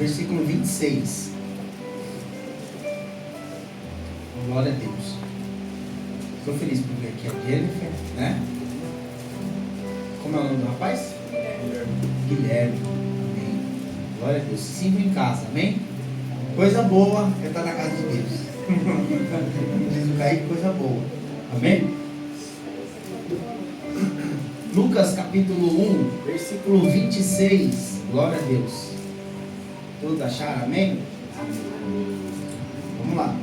versículo 26. Glória a Deus. Estou feliz por ver aqui a Jennifer, né? Como é o nome do rapaz? Guilherme. Amém. Glória a Deus. Se sinta em casa, amém? Coisa boa é estar na casa de Deus. Diz o Kaique, coisa boa. Amém? Lucas capítulo 1, versículo 26. Glória a Deus. Todos acharam, amém? Vamos lá.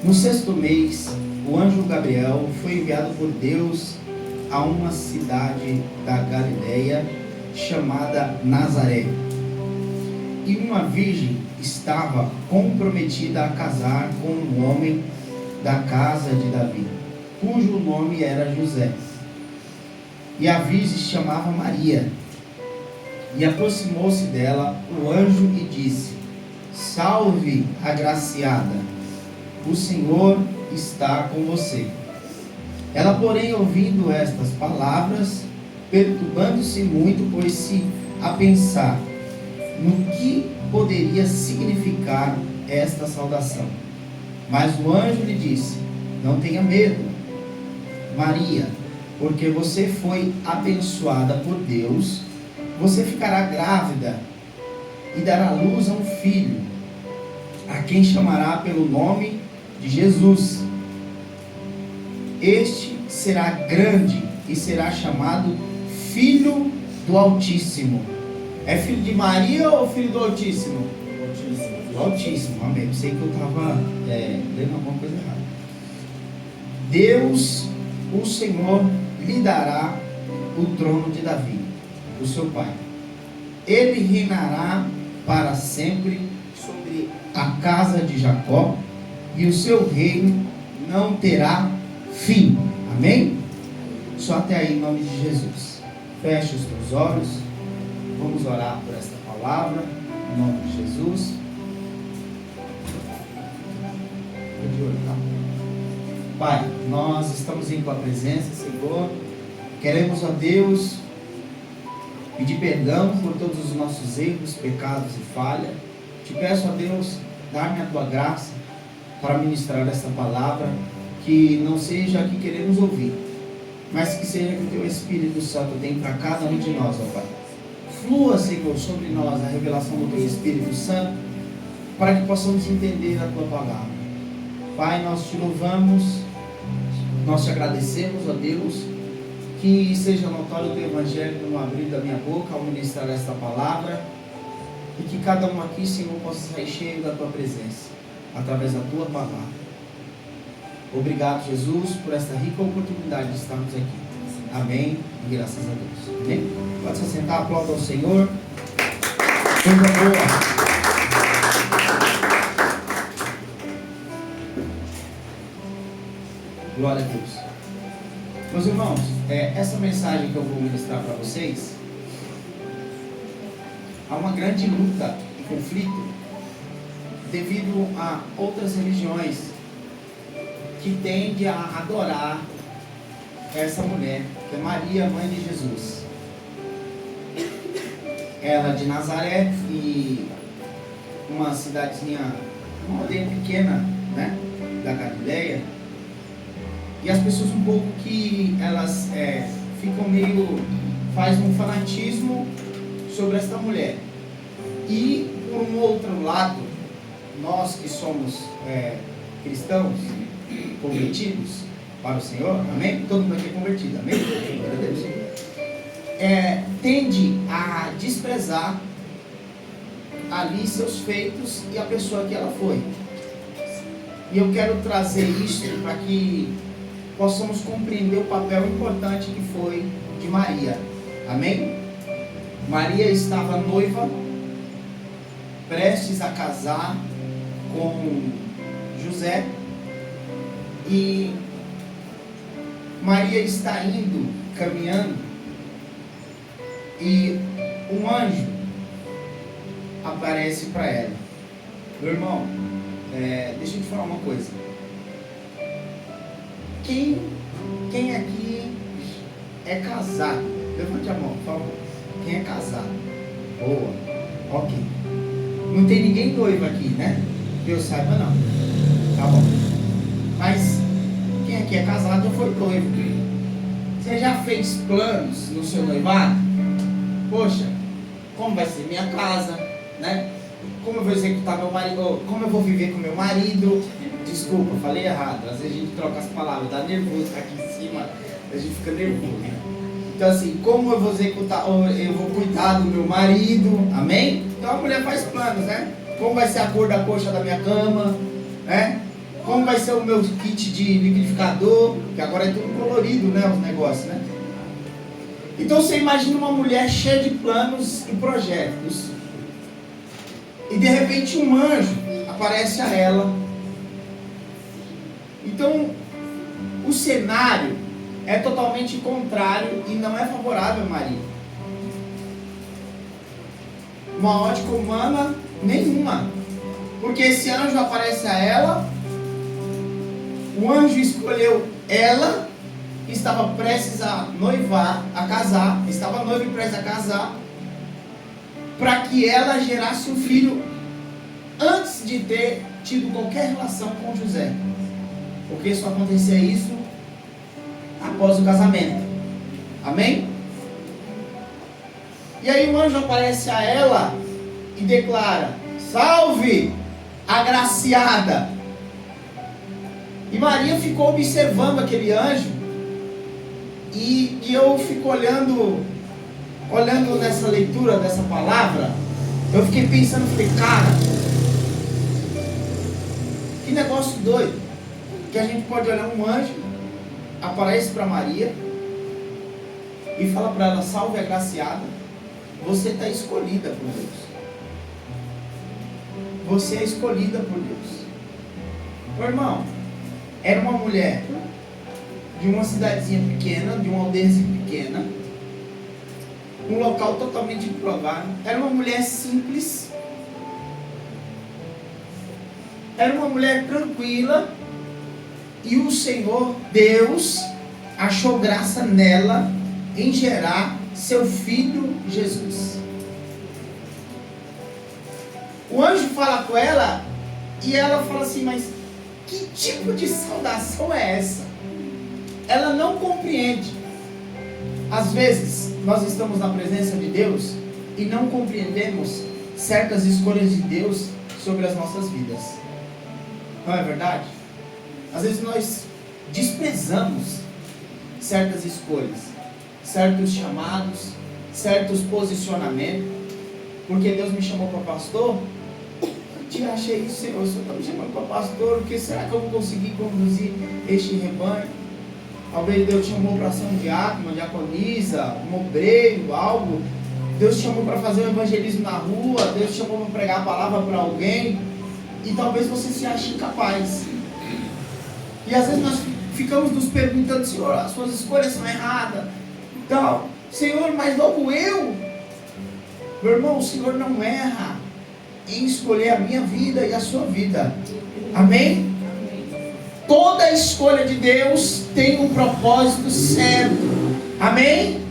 No sexto mês, o anjo Gabriel foi enviado por Deus a uma cidade da Galileia chamada Nazaré. E uma virgem estava comprometida a casar com um homem da casa de Davi, cujo nome era José. E a virgem se chamava Maria. E aproximou-se dela o anjo e disse: Salve, agraciada, o Senhor está com você. Ela, porém, ouvindo estas palavras, perturbando-se muito, pôs-se a pensar no que poderia significar esta saudação. Mas o anjo lhe disse: Não tenha medo, Maria, porque você foi abençoada por Deus. Você ficará grávida e dará luz a um filho, a quem chamará pelo nome de Jesus. Este será grande e será chamado Filho do Altíssimo. É filho de Maria ou filho do Altíssimo? Do Altíssimo, amém. Sei que eu estava lendo alguma coisa errada. Deus, o Senhor, lhe dará o trono de Davi, o seu pai. Ele reinará para sempre sobre a casa de Jacó, e o seu reino não terá fim. Amém? Só até aí, em nome de Jesus. Feche os teus olhos. Vamos orar por esta palavra, em nome de Jesus. Pai, nós estamos em tua presença, Senhor. Queremos, ó Deus, pedir perdão por todos os nossos erros, pecados e falha. Te peço, ó Deus, dar-me a tua graça para ministrar esta palavra, que não seja a que queremos ouvir, mas que seja que o teu Espírito Santo tem para cada um de nós, ó Pai. Flua, Senhor, sobre nós a revelação do teu Espírito Santo, para que possamos entender a tua palavra. Pai, nós te louvamos, nós te agradecemos, ó Deus, que seja notório o teu Evangelho no abrir da minha boca ao ministrar esta palavra, e que cada um aqui, Senhor, possa sair cheio da tua presença, através da tua palavra. Obrigado, Jesus, por esta rica oportunidade de estarmos aqui. Amém. E graças a Deus. Amém. Pode se sentar, aplauda ao Senhor. Coisa boa. Glória a Deus. Meus irmãos, essa mensagem que eu vou ministrar para vocês, há uma grande luta e conflito devido a outras religiões que tendem a adorar essa mulher, que é Maria, mãe de Jesus. Ela de Nazaré, e uma cidadezinha, uma aldeia pequena, né, da Galileia. E as pessoas um pouco que elas ficam meio, faz um fanatismo sobre esta mulher. E por um outro lado, nós que somos cristãos, convertidos para o Senhor, amém? Todo mundo aqui é convertido, amém? Glória a Deus. Tende a desprezar ali seus feitos e a pessoa que ela foi. E eu quero trazer isso para que possamos compreender o papel importante que foi de Maria, amém? Maria estava noiva, prestes a casar com José, e Maria está indo, caminhando, e um anjo aparece para ela. Meu irmão, deixa eu te falar uma coisa. Quem aqui é casado? Levante a mão, por favor. Quem é casado? Boa. Ok. Não tem ninguém noivo aqui, né? Que eu saiba, não. Tá bom. Mas quem aqui é casado já foi noivo. Você já fez planos no seu noivado? Poxa, como vai ser minha casa, né? Como eu vou executar meu marido? Como eu vou viver com meu marido? Desculpa, falei errado. Às vezes a gente troca as palavras, dá nervoso, tá aqui em cima, a gente fica nervoso, né? Então assim, como eu vou executar, eu vou cuidar do meu marido, amém? Então a mulher faz planos, né? Como vai ser a cor da coxa da minha cama, né? Como vai ser o meu kit de liquidificador, que agora é tudo colorido, né, os negócios, né? Então você imagina uma mulher cheia de planos e projetos, e de repente um anjo aparece a ela. Então o cenário é totalmente contrário e não é favorável ao marido. Uma ótica humana nenhuma, porque esse anjo aparece a ela, o anjo escolheu ela, estava prestes a noivar, a casar, estava noiva e prestes a casar, para que ela gerasse um filho antes de ter tido qualquer relação com José, porque só acontecia isso após o casamento. Amém? E aí o anjo aparece a ela e declara: salve, agraciada. E Maria ficou observando aquele anjo, e eu fico olhando nessa leitura dessa palavra, eu fiquei pensando, falei, cara, que negócio doido, que a gente pode olhar um anjo, aparece para Maria e fala para ela: salve, agraciada, você está escolhida por Deus. Você é escolhida por Deus. Meu irmão, era uma mulher de uma cidadezinha pequena, de uma aldeiazinha pequena, um local totalmente improvável. Era uma mulher simples, era uma mulher tranquila, e o Senhor Deus achou graça nela em gerar seu filho Jesus. O anjo fala com ela e ela fala assim: mas que tipo de saudação é essa? Ela não compreende. Às vezes nós estamos na presença de Deus e não compreendemos certas escolhas de Deus sobre as nossas vidas. Não é verdade? Às vezes nós desprezamos certas escolhas, certos chamados, certos posicionamentos. Porque Deus me chamou para pastor, eu achei isso, Senhor, o Senhor está me chamando para pastor, o que será que eu vou conseguir conduzir este rebanho? Talvez Deus te chamou para ser um diácono, uma diaconisa, um obreiro, algo. Deus te chamou para fazer um evangelismo na rua, Deus te chamou para pregar a palavra para alguém, e talvez você se ache incapaz. E às vezes nós ficamos nos perguntando: Senhor, as suas escolhas são erradas, então, Senhor, mas logo eu. Meu irmão, o Senhor não erra em escolher a minha vida e a sua vida. Amém? Toda escolha de Deus tem um propósito certo. Amém?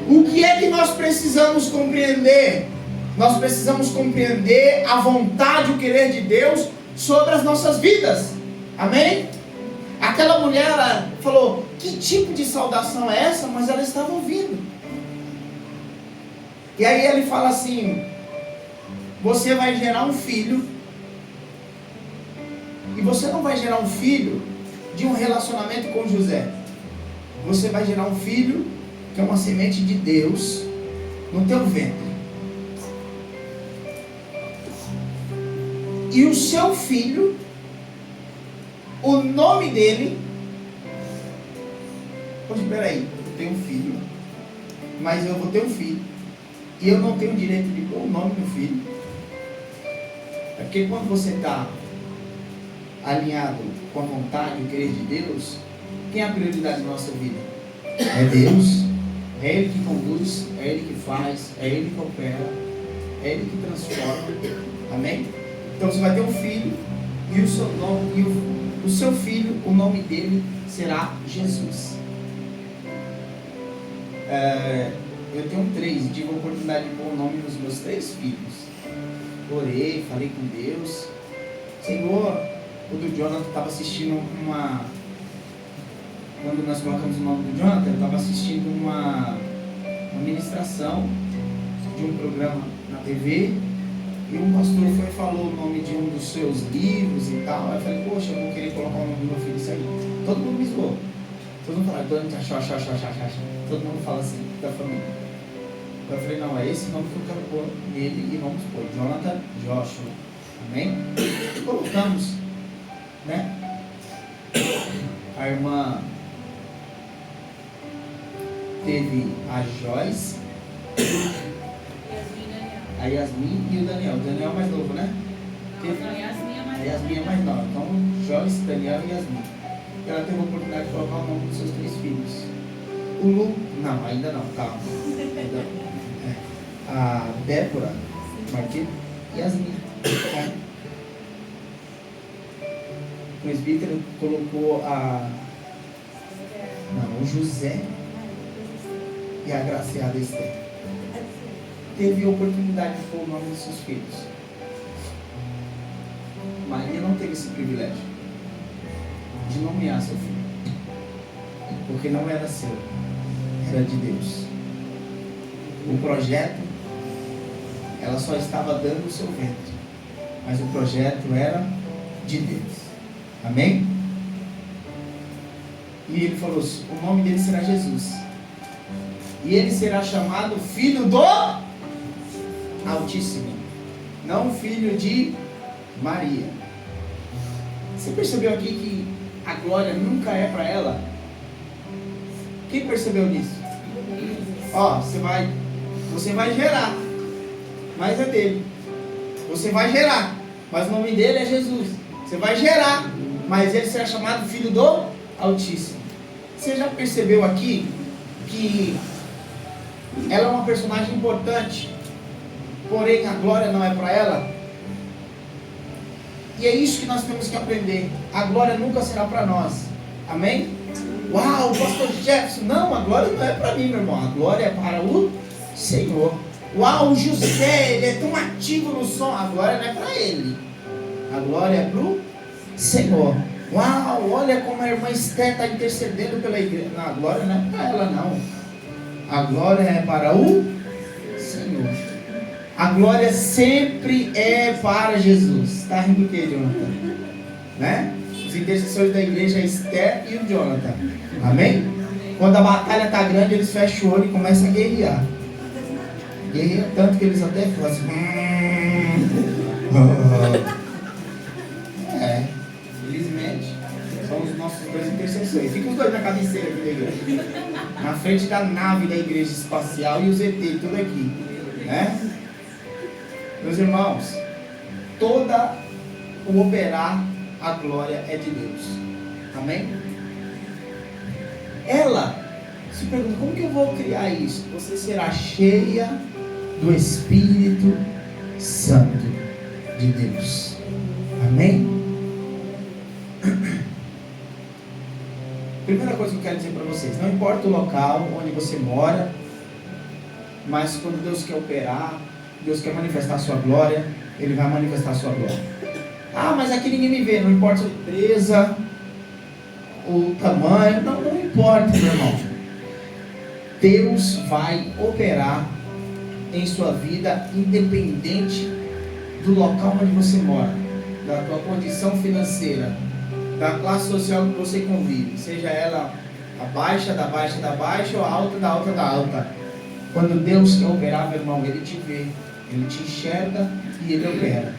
O que é que nós precisamos compreender? Nós precisamos compreender a vontade, o querer de Deus sobre as nossas vidas. Amém? Aquela mulher, ela falou: que tipo de saudação é essa? Mas ela estava ouvindo. E aí ele fala assim: você vai gerar um filho, e você não vai gerar um filho de um relacionamento com José. Você vai gerar um filho que é uma semente de Deus no teu ventre. E o seu filho, o nome dele... Poxa, peraí, eu tenho um filho, mas eu vou ter um filho, e eu não tenho o direito de pôr o nome do filho. É porque quando você está alinhado com a vontade e o querer de Deus, quem é a prioridade da nossa vida? É Deus. É Ele que conduz, é Ele que faz, é Ele que opera, é Ele que transforma. Amém? Então você vai ter um filho, e o seu nome, e o seu filho, o nome dele será Jesus. Eu tenho 3, tive a oportunidade de pôr o nome nos meus 3 filhos. orei, falei com Deus. Senhor, o do Jonathan estava assistindo quando nós colocamos o nome do Jonathan, eu estava assistindo uma ministração de um programa na TV, e um pastor foi e falou o nome de um dos seus livros e tal. Aí eu falei, poxa, eu vou querer colocar o nome do meu filho nisso aí. Todo mundo me zoou. Todo mundo fala, todo mundo fala assim, da família. Eu falei, não, é esse nome que eu quero pôr nele e vamos pôr, Jonathan Joshua. Amém? E colocamos, né? A irmã teve a Joyce, a Yasmin e o Daniel. O Daniel é mais novo, né? A Yasmin é mais nova. Então, Joyce, Daniel e Yasmin. E ela teve a oportunidade de colocar o nome dos seus 3 filhos. O Lu, não, ainda não, calma. A Débora, Marquinhos e Yasmin. O presbítero colocou o José e a agraciada Esther. Teve a oportunidade de pôr o nome dos seus filhos. Maria não teve esse privilégio de nomear seu filho, porque não era seu, era de Deus. O projeto, ela só estava dando o seu vento, mas o projeto era de Deus. Amém? E ele falou, o nome dele será Jesus, e ele será chamado Filho do Altíssimo, não filho de Maria. Você percebeu aqui que a glória nunca é para ela? Quem percebeu nisso? Ó, você vai gerar, mas é dele. Você vai gerar, mas o nome dele é Jesus. Você vai gerar, mas ele será chamado Filho do Altíssimo. Você já percebeu aqui que ela é uma personagem importante, porém a glória não é para ela? E é isso que nós temos que aprender. A glória nunca será para nós. Amém? Uau, pastor Jefferson, não, a glória não é para mim, meu irmão. A glória é para o Senhor. Uau, o José, ele é tão ativo no som. A glória não é para ele. A glória é para o Senhor. Uau, olha como a irmã Esther está intercedendo pela igreja. Não, a glória não é para ela, não. A glória é para o Senhor. A glória sempre é para Jesus. Está rindo o que, Jonathan? Né? Os intercessores da igreja, Esther e o Jonathan. Amém? Quando a batalha está grande, eles fecham o olho e começam a guerrear. Guerreia tanto que eles até ficam assim. Felizmente, são os nossos 2 intercessores. Ficam os 2 na cabeceira aqui da igreja. Na frente da nave da igreja espacial e os ET, tudo aqui. Né? Meus irmãos, toda o operar, a glória é de Deus. Amém? Ela se pergunta, como que eu vou criar isso? Você será cheia do Espírito Santo de Deus. Amém? Primeira coisa que eu quero dizer para vocês, não importa o local onde você mora, mas quando Deus quer operar, Deus quer manifestar a sua glória, Ele vai manifestar a sua glória. Ah, mas aqui ninguém me vê. Não importa a empresa, o tamanho, não importa, meu irmão. Deus vai operar em sua vida, independente do local onde você mora, da tua condição financeira, da classe social que você convive, seja ela a baixa da baixa da baixa ou a alta da alta da alta. Quando Deus quer operar, meu irmão, Ele te vê, Ele te enxerga e Ele opera.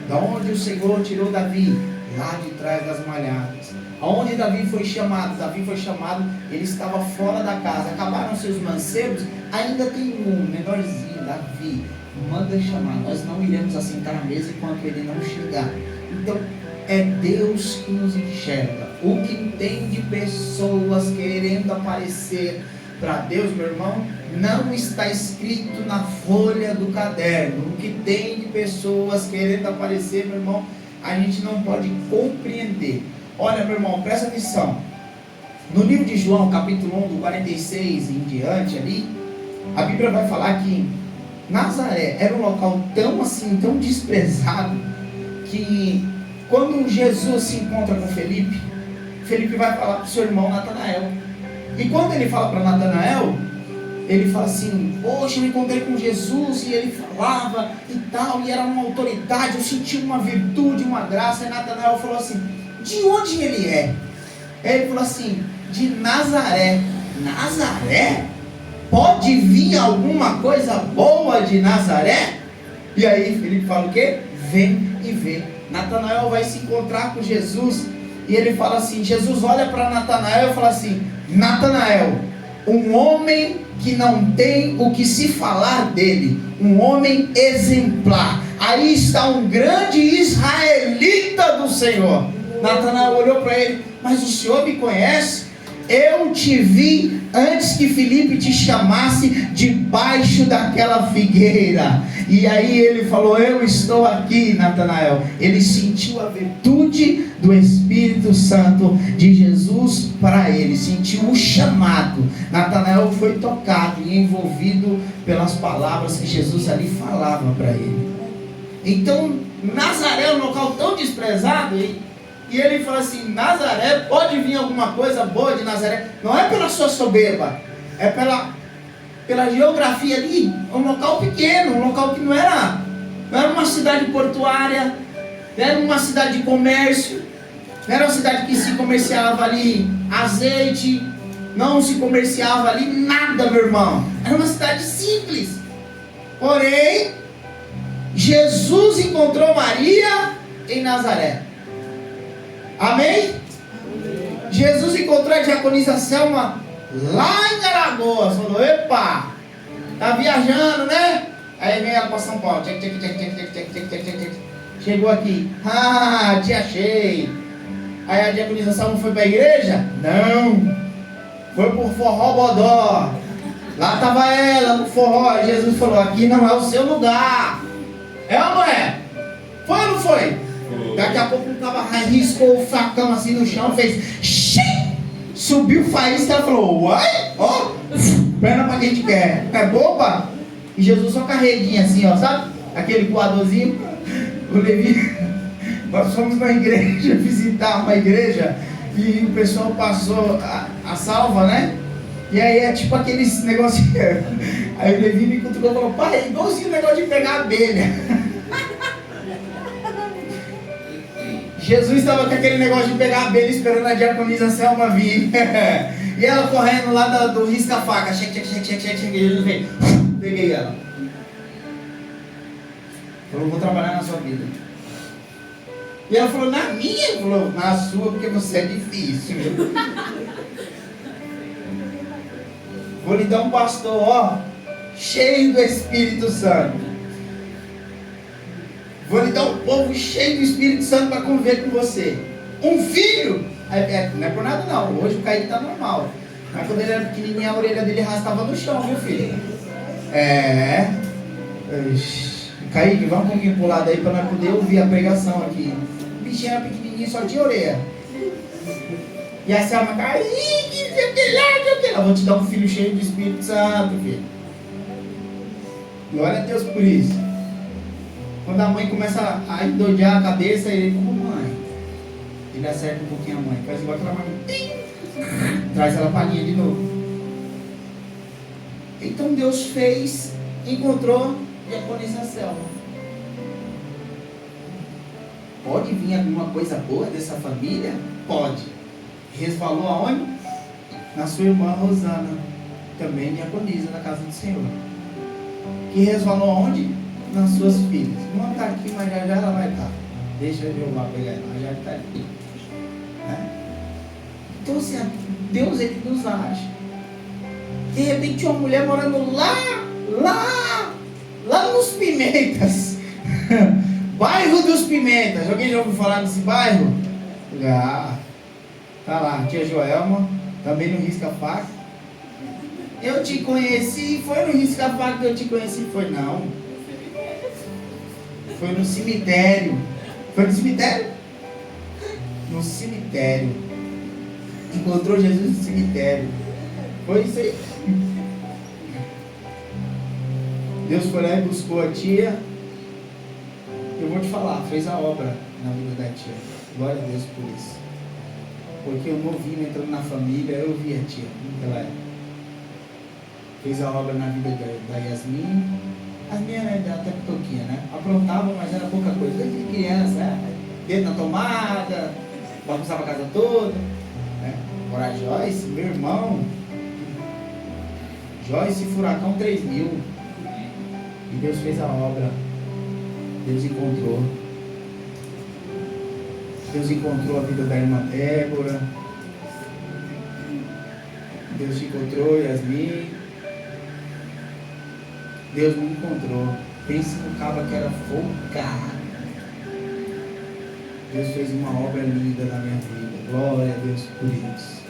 Da onde o Senhor tirou Davi? Lá de trás das malhadas. Aonde Davi foi chamado? Davi foi chamado, ele estava fora da casa. Acabaram seus mancebos, ainda tem um menorzinho, Davi. Manda chamar, nós não iremos assentar à mesa enquanto ele não chegar. Então, é Deus que nos enxerga. O que tem de pessoas querendo aparecer para Deus, meu irmão, não está escrito na folha do caderno. O que tem de pessoas querendo aparecer, meu irmão, a gente não pode compreender. Olha, meu irmão, presta atenção. No livro de João, capítulo 1, do 46 em diante ali, a Bíblia vai falar que Nazaré era um local tão assim, tão desprezado, que quando Jesus se encontra com Felipe, Felipe vai falar para o seu irmão Natanael. E quando ele fala para Natanael, ele fala assim: poxa, eu me encontrei com Jesus e ele falava e tal, e era uma autoridade, eu senti uma virtude, uma graça. E Natanael falou assim: de onde ele é? Aí ele falou assim: de Nazaré. Nazaré? Pode vir alguma coisa boa de Nazaré? E aí Felipe fala o quê? Vem e vê. Natanael vai se encontrar com Jesus e ele fala assim, Jesus olha para Natanael e fala assim: Natanael, um homem que não tem o que se falar dele, um homem exemplar, aí está um grande israelita do Senhor. Natanael olhou para ele: mas o Senhor me conhece? Eu te vi antes que Felipe te chamasse debaixo daquela figueira. E aí ele falou: eu estou aqui, Natanael. Ele sentiu a virtude do Espírito Santo de Jesus para ele, sentiu o chamado. Natanael foi tocado e envolvido pelas palavras que Jesus ali falava para ele. Então Nazaré é um local tão desprezado, e ele fala assim: Nazaré, pode vir alguma coisa boa de Nazaré? Não é pela sua soberba, é pela geografia ali. É um local pequeno, um local que não era uma cidade portuária, não era uma cidade de comércio, não era uma cidade que se comerciava ali azeite, não se comerciava ali nada, meu irmão. Era uma cidade simples. Porém, Jesus encontrou Maria em Nazaré. Amém? Jesus encontrou a diaconisa Selma lá em Alagoas. Falou: epa, tá viajando, né? Aí vem ela para São Paulo. Chegou aqui: ah, te achei. Aí a diaconisa Selma foi para a igreja? Não, foi por forró bodó. Lá estava ela no forró. Jesus falou: aqui não é o seu lugar. É ou não é? Foi ou não foi? Daqui a pouco o cara arriscou o facão assim no chão, fez xim, subiu faísca. Ela falou: uai, ó, perna pra quem te quer. É boba? E Jesus só carreguinha assim, ó, sabe? Aquele coadorzinho. O Levi, nós fomos na igreja, visitar uma igreja, e o pessoal passou a salva, né? E aí é tipo aqueles negocinhos. Aí o Levi me cutucou e falou: pai, é igualzinho o negócio de pegar abelha. Jesus estava com aquele negócio de pegar a abelha esperando a diaconisa Selma vir. E ela correndo lá do risca-faca. Jesus veio. Peguei ela. Falou: vou trabalhar na sua vida. E ela falou: na minha? Ele falou: na sua, porque você é difícil. Vou lhe dar um pastor, ó, cheio do Espírito Santo. Vou lhe dar um povo cheio do Espírito Santo para conviver com você. Um filho, não é por nada não, hoje o Kaique está normal. Mas quando ele era pequenininho, a orelha dele arrastava no chão, viu, filho? Kaique, vamos um pouquinho pro lado aí para nós poder ouvir a pregação aqui. O bichinho era pequenininho, só tinha orelha. E a Selma, Kaique, eu vou te dar um filho cheio do Espírito Santo, filho. Glória a Deus por isso. Quando a mãe começa a endoidear a cabeça, ele, como mãe, ele acerta um pouquinho a mãe, faz igual aquela mãe, traz ela pra linha de novo. Então Deus fez, encontrou e diaconisa Selma. Pode vir alguma coisa boa dessa família? Pode. Resvalou aonde? Na sua irmã Rosana, também diaconisa da casa do Senhor. Que resvalou aonde? Nas suas filhas. Não está aqui, mas já ela vai estar. Deixa eu lá pegar ela, já está aqui. Né? Então assim, Deus ele nos age. De repente tinha uma mulher morando lá nos Pimentas. Bairro dos Pimentas. Alguém já ouviu falar desse bairro? Já. Tá lá, tia Joelma, também no risca-faca. Eu te conheci, foi no risca-faca que eu te conheci? Foi não. Foi no cemitério. Foi no cemitério? No cemitério. Encontrou Jesus no cemitério. Foi isso aí. Deus foi lá e buscou a tia. Eu vou te falar, fez a obra na vida da tia. Glória a Deus por isso. Porque o novinho entrando na família, eu vi a tia naquela época. Fez a obra na vida da Yasmin. As minhas eram até toquinha, né? Aprontavam, mas era pouca coisa. Desde criança, dedo na tomada, bagunçava a casa toda. Né? Agora a Joyce, meu irmão. Joyce Furacão 3000. E Deus fez a obra. Deus encontrou. Deus encontrou a vida da irmã Débora. Deus te encontrou, Yasmin. Deus me encontrou. Pense no cabra que era folgado. Deus fez uma obra linda na minha vida. Glória a Deus por isso.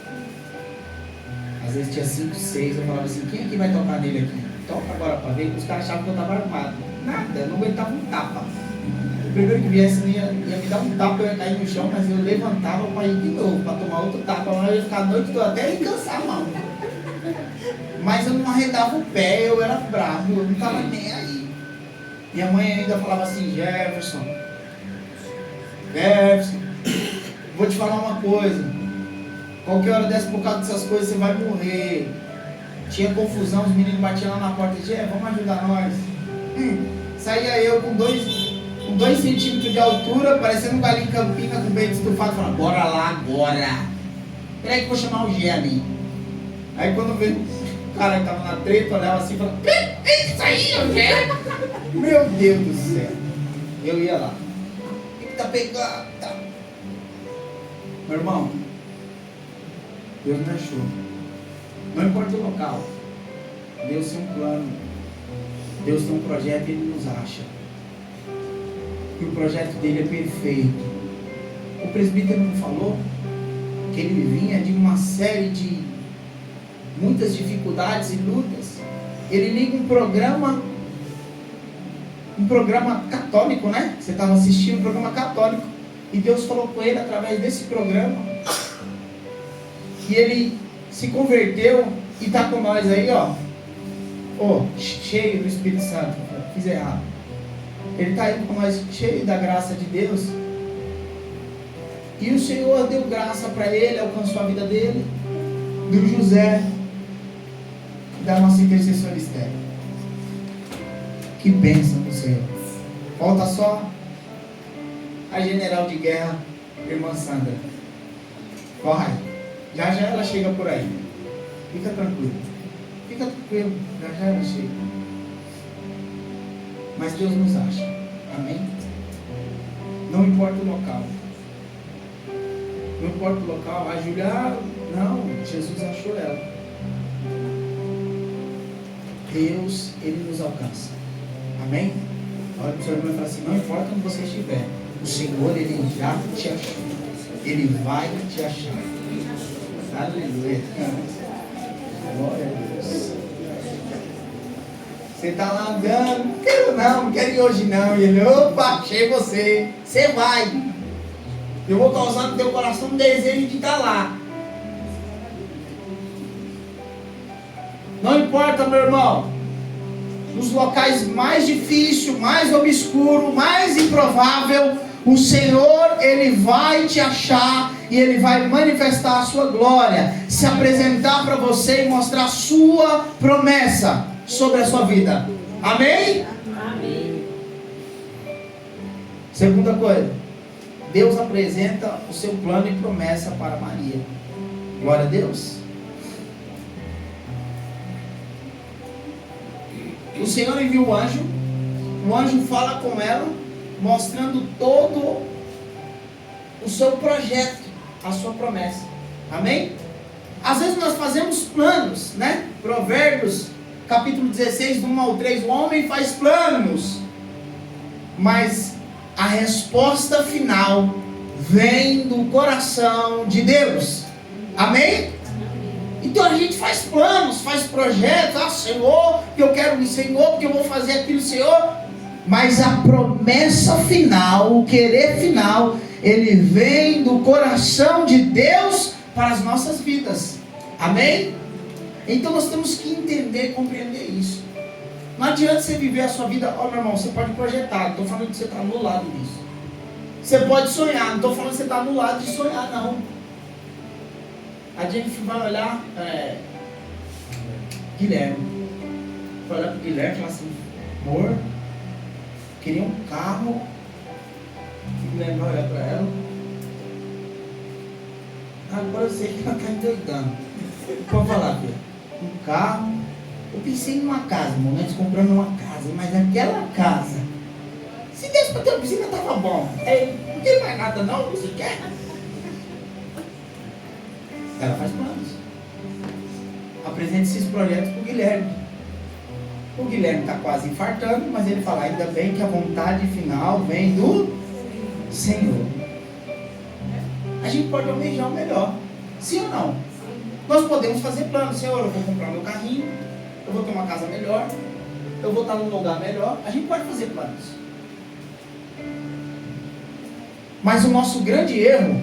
Às vezes tinha 5, 6, eu falava assim, quem aqui vai tocar nele aqui? Toca agora para ver, os caras achavam que eu estava armado. Nada, eu não aguentava um tapa. O primeiro que viesse ia me dar um tapa, eu ia cair no chão, mas eu levantava para ir de novo, para tomar outro tapa, mas eu ia ficar a noite toda até ele cansar a mão. Mas eu não arredava o pé, eu era bravo, eu não estava nem aí. Minha mãe ainda falava assim, Jefferson, vou te falar uma coisa, qualquer hora dessa por causa dessas coisas você vai morrer. Tinha confusão, os meninos batiam lá na porta e diziam, vamos ajudar nós. Saía eu com 2 centímetros de altura, parecendo um galinho campina com o peito estufado, falando, bora lá agora. Peraí que eu vou chamar o Gê ali. Aí quando veio o cara que estava na treta, olhava assim e falava, é isso aí, o Gê? Meu Deus do céu. Eu ia lá. O que tá pegando? Tá. Meu irmão, Deus me achou. Não importa o local. Deus tem um plano. Deus tem um projeto e Ele nos acha. E o projeto dele é perfeito. O presbítero não falou que ele vinha de uma série de muitas dificuldades e lutas. Ele liga um programa católico, né? Você estava assistindo um programa católico. E Deus falou com ele através desse programa. E ele se converteu e está com nós aí, ó. Cheio do Espírito Santo. Fiz errado. Ele está aí com nós, cheio da graça de Deus. E o Senhor deu graça para ele, alcançou a vida dele, do José, da nossa intercessora Esther. Que bênção do Senhor. Falta só a general de guerra, irmã Sandra. Corre. Já ela chega por aí. Fica tranquilo. Fica tranquilo. Já ela chega. Mas Deus nos acha. Amém? Não importa o local. Não importa o local. A Júlia, não. Jesus achou ela. Deus, Ele nos alcança. Amém? Olha para o seu irmão e fala assim, não importa onde você estiver. O Senhor, Ele já te achou. Ele vai te achar. Aleluia. Glória a Deus. Você está lá andando, não quero ir hoje não. E ele, opa, achei você. Você vai. Eu vou causar no teu coração um desejo de estar lá. Não importa, meu irmão. Nos locais mais difíceis, mais obscuro, mais improvável, o Senhor, Ele vai te achar e Ele vai manifestar a sua glória, se apresentar para você e mostrar a sua promessa sobre a sua vida. Amém? Amém. Segunda coisa, Deus apresenta o seu plano e promessa para Maria. Glória a Deus. O Senhor envia o anjo fala com ela, mostrando todo o seu projeto, a sua promessa. Amém? Às vezes nós fazemos planos, né? Provérbios, capítulo 16, do 1 ao 3, o homem faz planos, mas a resposta final vem do coração de Deus. Amém? Então a gente faz planos, faz projetos, Senhor, que eu quero ir, Senhor, que eu vou fazer aquilo, Senhor. Mas a promessa final, o querer final, ele vem do coração de Deus para as nossas vidas. Amém? Então nós temos que entender e compreender isso. Não adianta você viver a sua vida. Ó, meu irmão, você pode projetar, não estou falando que você está no lado disso. Você pode sonhar, não estou falando que você está no lado de sonhar, não. A gente vai olhar, Guilherme. Vai olhar para o Guilherme e falar assim: amor, queria um carro. O Guilherme vai olhar para ela. Agora eu sei que ela está endoidando. Pode falar, filha. Um carro. Eu pensei numa casa, irmão, nós comprando uma casa, mas aquela casa, se desse para ter uma piscina, estava bom. Não tem mais nada não, você quer? Ela faz planos. Apresente esses projetos para o Guilherme. O Guilherme está quase infartando, mas ele fala: ainda bem que a vontade final vem do Senhor. A gente pode almejar o melhor, sim ou não? Nós podemos fazer planos. Senhor, eu vou comprar meu carrinho, eu vou ter uma casa melhor, eu vou estar num lugar melhor. A gente pode fazer planos. Mas o nosso grande erro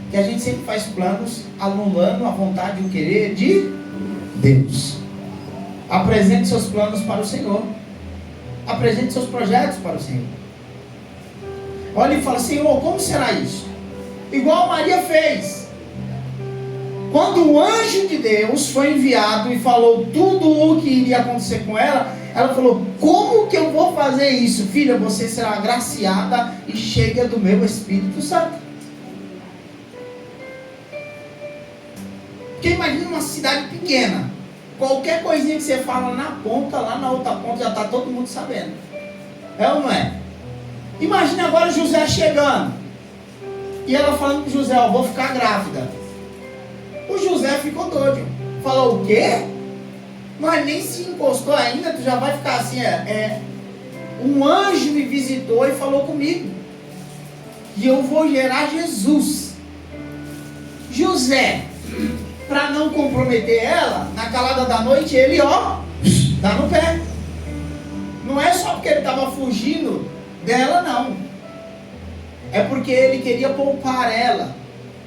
é que a gente sempre faz planos anulando a vontade e o querer de Deus. Apresente seus planos para o Senhor. Apresente seus projetos para o Senhor. Olha e fala: Senhor, como será isso? Igual Maria fez. Quando o anjo de Deus foi enviado e falou tudo o que iria acontecer com ela, ela falou: como que eu vou fazer isso? Filha, você será agraciada e cheia do meu Espírito Santo. Porque imagina uma cidade pequena. Qualquer coisinha que você fala na ponta, lá na outra ponta, já está todo mundo sabendo. É ou não é? Imagina agora José chegando. E ela falando para José: vou ficar grávida. O José ficou doido. Falou: o quê? Mas nem se encostou ainda, tu já vai ficar assim. Um anjo me visitou e falou comigo. E eu vou gerar Jesus. José, para não comprometer ela, na calada da noite, ele, dá no pé. Não é só porque ele estava fugindo dela, não. É porque ele queria poupar ela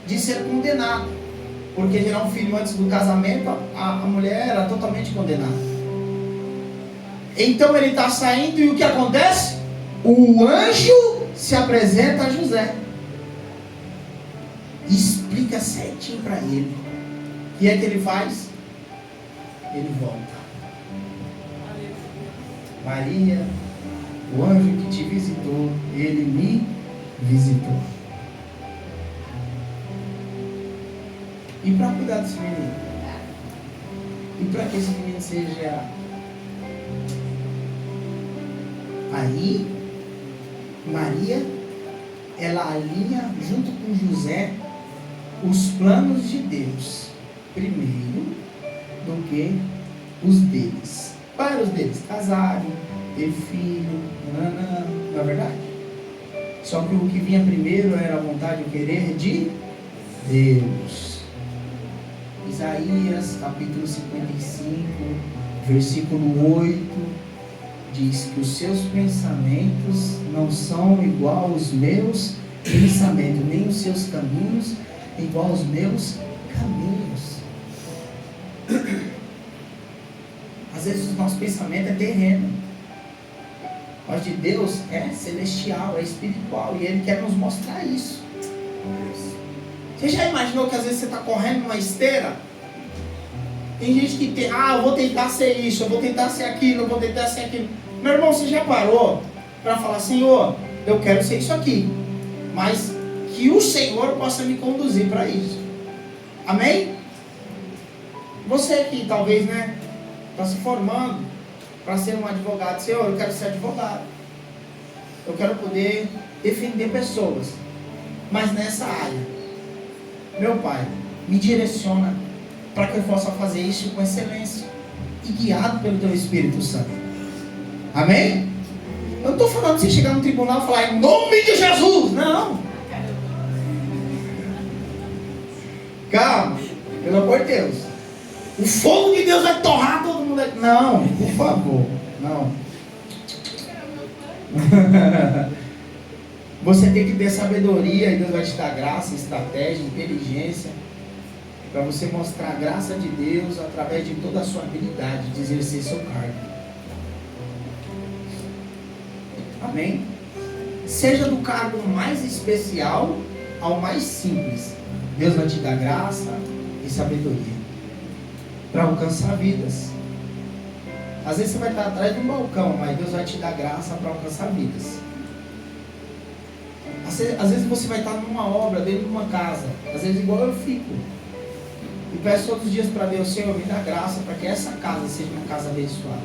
de ser condenada. Porque gerar um filho antes do casamento, a mulher era totalmente condenada. Então ele está saindo e o que acontece? O anjo se apresenta a José. E explica certinho para ele. O que é que ele faz? Ele volta. Maria, o anjo que te visitou, ele me visitou. E para cuidar desse menino? E para que esse menino seja gerado? Aí, Maria, ela alinha junto com José os planos de Deus, primeiro do que os deles. Qual eram os deles? Casarem, ter filho, não é verdade? Só que o que vinha primeiro era a vontade e o querer de Deus. Isaías capítulo 55, versículo 8, diz que os seus pensamentos não são igual aos meus pensamentos, nem os seus caminhos igual aos meus caminhos. Às vezes o nosso pensamento é terreno, mas de Deus é celestial, é espiritual, e Ele quer nos mostrar isso. Você já imaginou que às vezes você está correndo numa esteira? Tem gente que tem, eu vou tentar ser isso, eu vou tentar ser aquilo, eu vou tentar ser aquilo. Meu irmão, você já parou para falar: Senhor, eu quero ser isso aqui, mas que o Senhor possa me conduzir para isso. Amém? Você que talvez, está se formando para ser um advogado. Senhor, eu quero ser advogado. Eu quero poder defender pessoas, mas nessa área. Meu Pai, me direciona para que eu possa fazer isso com excelência e guiado pelo Teu Espírito Santo. Amém? Eu não estou falando de você chegar no tribunal e falar: em nome de Jesus. Não. Calma, pelo amor de Deus. O fogo de Deus vai torrar todo mundo aqui. Não, por favor, não. Você tem que ter sabedoria e Deus vai te dar graça, estratégia, inteligência para você mostrar a graça de Deus através de toda a sua habilidade de exercer seu cargo. Amém? Seja do cargo mais especial ao mais simples. Deus vai te dar graça e sabedoria para alcançar vidas. Às vezes você vai estar atrás de um balcão, mas Deus vai te dar graça para alcançar vidas. Às vezes você vai estar numa obra, dentro de uma casa. Às vezes igual eu fico. E peço todos os dias para Deus, Senhor, me dá graça para que essa casa seja uma casa abençoada.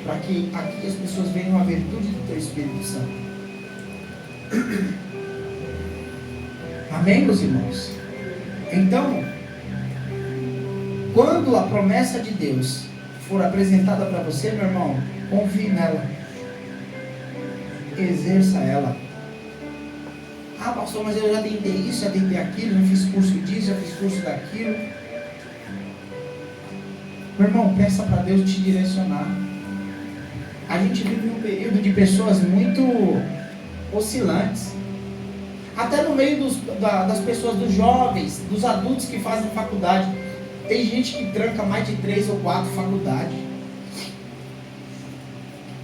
Para que aqui as pessoas venham a virtude do Teu Espírito Santo. Amém, meus irmãos? Então, quando a promessa de Deus for apresentada para você, meu irmão, confie nela. Exerça ela. Ah, pastor, mas eu já tentei isso, já tentei aquilo, já fiz curso disso, já fiz curso daquilo. Meu irmão, peça para Deus te direcionar. A gente vive um período de pessoas muito oscilantes. Até no meio das pessoas, dos jovens, dos adultos que fazem faculdade. Tem gente que tranca mais de 3 ou 4 faculdades.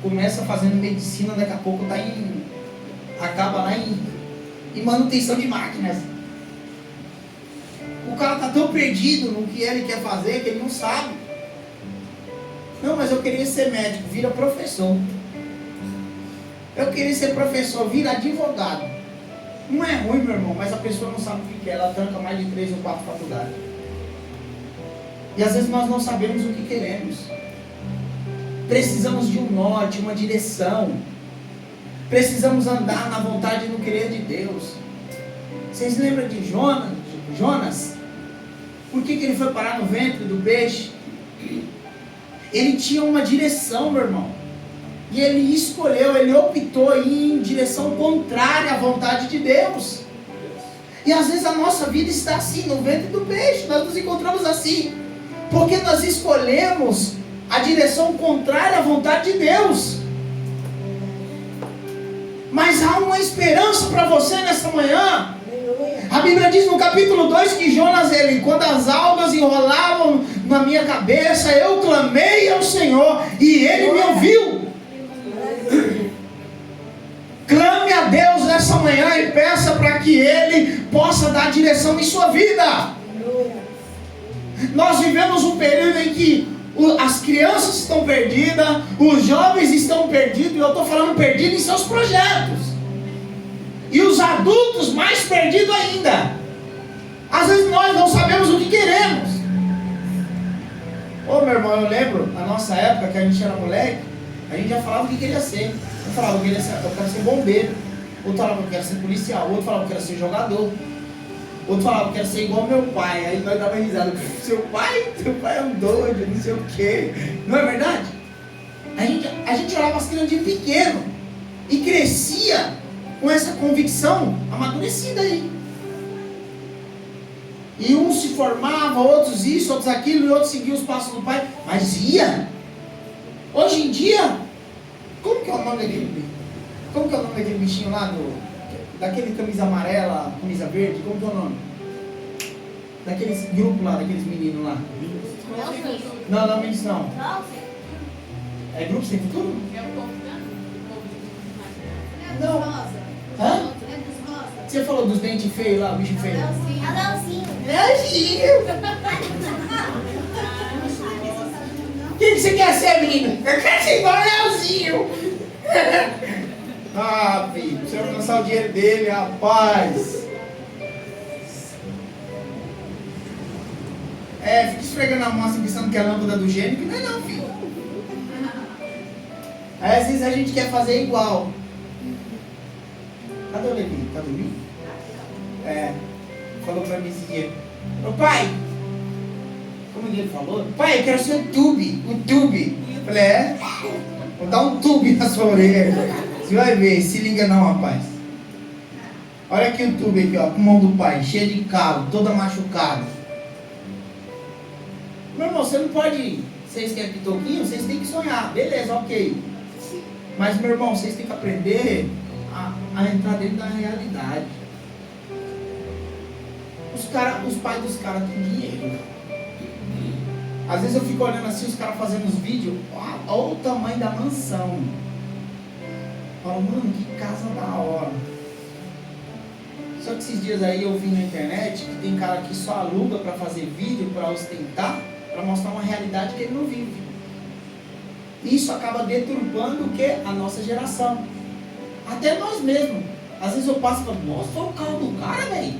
Começa fazendo medicina, daqui a pouco acaba lá em manutenção de máquinas. O cara está tão perdido no que ele quer fazer que ele não sabe. Não, mas eu queria ser médico, vira professor. Eu queria ser professor, vira advogado. Não é ruim, meu irmão, mas a pessoa não sabe o que quer. Ela tranca mais de 3 ou 4 faculdades. E às vezes nós não sabemos o que queremos. Precisamos de um norte, uma direção. Precisamos andar na vontade e no querer de Deus. Vocês lembram de Jonas? Por que ele foi parar no ventre do peixe? Ele tinha uma direção, meu irmão. E ele escolheu, ele optou em direção contrária à vontade de Deus. E às vezes a nossa vida está assim, no ventre do peixe. Nós nos encontramos assim. Porque nós escolhemos a direção contrária à vontade de Deus. Mas há uma esperança para você nessa manhã. A Bíblia diz no capítulo 2 que Jonas, quando as algas enrolavam na minha cabeça, eu clamei ao Senhor e Ele me ouviu. Clame a Deus nessa manhã e peça para que Ele possa dar direção em sua vida. Nós vivemos um período em que as crianças estão perdidas, os jovens estão perdidos, e eu estou falando perdidos em seus projetos. E os adultos mais perdidos ainda. Às vezes nós não sabemos o que queremos. Ô meu irmão, eu lembro, na nossa época, que a gente era moleque, a gente já falava o que queria ser. Eu falava, eu quero ser bombeiro. Outro falava, eu quero ser policial. Outro falava, eu quero ser jogador. Outro falava, eu quero ser igual meu pai. Aí nós dava risada. Seu pai é um doido, não sei o quê. Não é verdade? A gente olhava as crianças de pequeno e crescia com essa convicção amadurecida aí. E uns se formavam, outros isso, outros aquilo, e outros seguiam os passos do pai. Mas ia. Hoje em dia, como que é o nome daquele bichinho lá, daquele camisa amarela, camisa verde, como que é o nome? Daqueles grupos lá, daqueles meninos lá. Não, eles não. É grupo sem futuro? Não. Hã? Você falou dos dentes feios lá, o bicho feio? Anãozinho. O que você quer ser, menino? Eu quero ser igual Anãozinho. Ah, filho, você vai lançar o dinheiro dele, rapaz. Fica esfregando a mão assim, pensando que é a lâmpada do gênio, que não é não, filho. Aí às vezes a gente quer fazer igual. Cadê o Levi? Tá dormindo? Falou pra mim esse dia. Ô pai, como ele falou? Pai, eu quero ser o tube. Eu falei, vou dar um tube na sua orelha. Você vai ver, se liga não, rapaz. Olha aqui o tube aqui, ó, com a mão do pai, cheio de calo, toda machucada. Meu irmão, você não pode. Vocês querem pitoquinho? Vocês têm que sonhar, beleza, ok. Mas meu irmão, vocês têm que aprender a entrar dentro da realidade. Os pais dos caras têm dinheiro. Às vezes eu fico olhando assim, os caras fazendo os vídeos, olha o tamanho da mansão. Falo, mano, que casa da hora. Só que esses dias aí eu vi na internet que tem cara que só aluga para fazer vídeo, para ostentar, para mostrar uma realidade que ele não vive. Isso acaba deturpando o que? A nossa geração. Até nós mesmos. Às vezes eu passo e falo, nossa, olha o carro do cara, velho.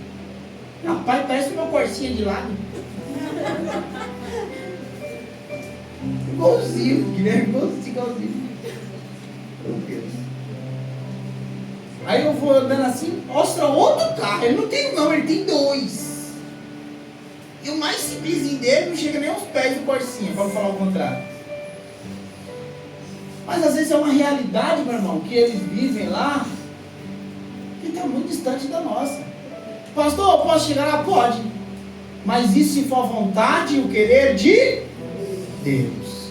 Rapaz, parece uma Corsinha de lado. Igualzinho, Guilherme, igualzinho. Meu Deus. Aí eu vou andando assim, mostra outro carro. Ele não tem um não, ele tem dois. E o mais simplesinho dele não chega nem aos pés do Corsinha, para não falar o contrário. Mas às vezes é uma realidade, meu irmão, que eles vivem lá, que está muito distante da nossa. Pastor, eu posso chegar lá? Pode. Mas isso se for a vontade e o querer de Deus.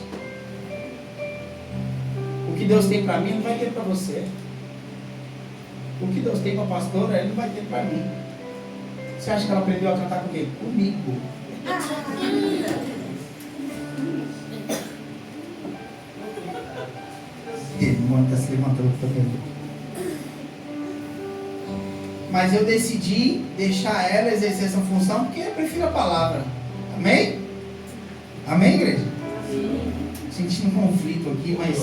O que Deus tem para mim não vai ter para você. O que Deus tem para a pastora, Ele não vai ter para mim. Você acha que ela aprendeu a cantar com quem? Comigo. Ele está se levantando também. Mas eu decidi deixar ela exercer essa função porque eu prefiro a palavra. Amém? Amém, igreja? Sentindo um conflito aqui, mas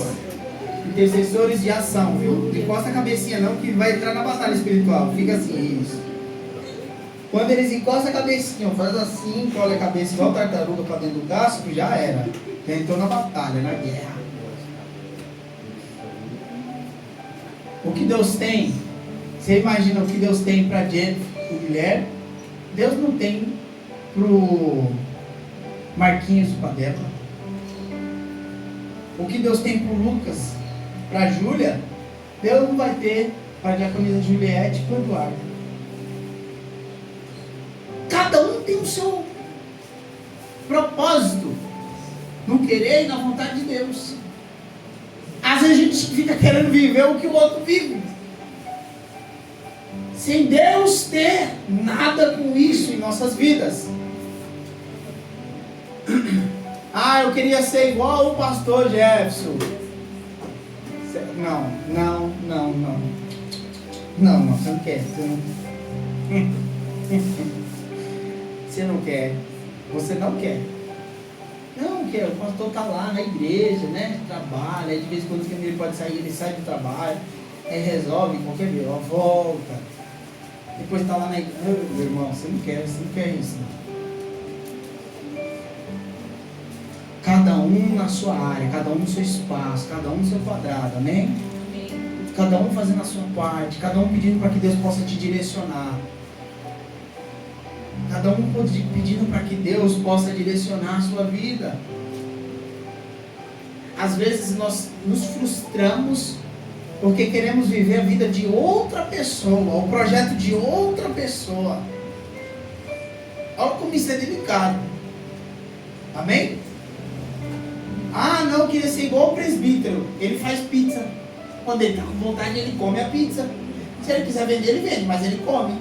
intercessores de ação, viu? Não encosta a cabecinha não, que vai entrar na batalha espiritual. Fica assim, isso. Quando eles encostam a cabecinha, faz assim, cola a cabeça igual tartaruga para dentro do casco, já era. Já entrou na batalha, na guerra. O que Deus tem, você imagina o que Deus tem para Jennifer, o Guilherme? Deus não tem pro Marquinhos, para Débora. O que Deus tem pro Lucas, para Júlia, Deus não vai ter para a diaconisa Juliette e para o Eduardo. Cada um tem o seu propósito no querer e na vontade de Deus. Às vezes a gente fica querendo viver o que o outro vive, sem Deus ter nada com isso em nossas vidas. Ah, eu queria ser igual o pastor Jefferson. Não, você não quer. Você não quer. Você não quer. Não, que o pastor está lá na igreja, né? Trabalha, de vez em quando ele pode sair, ele sai do trabalho, aí resolve qualquer vez, volta. Depois está lá na igreja. Meu irmão, você não quer isso. Cada um na sua área, cada um no seu espaço, cada um no seu quadrado, amém? Cada um fazendo a sua parte, cada um pedindo para que Deus possa te direcionar. Cada um pedindo para que Deus possa direcionar a sua vida. Às vezes nós nos frustramos porque queremos viver a vida de outra pessoa, o projeto de outra pessoa. Olha como isso é delicado. Amém? Ah, não, eu queria ser igual o presbítero. Ele faz pizza. Quando ele está com vontade, ele come a pizza. Se ele quiser vender, ele vende, mas ele come.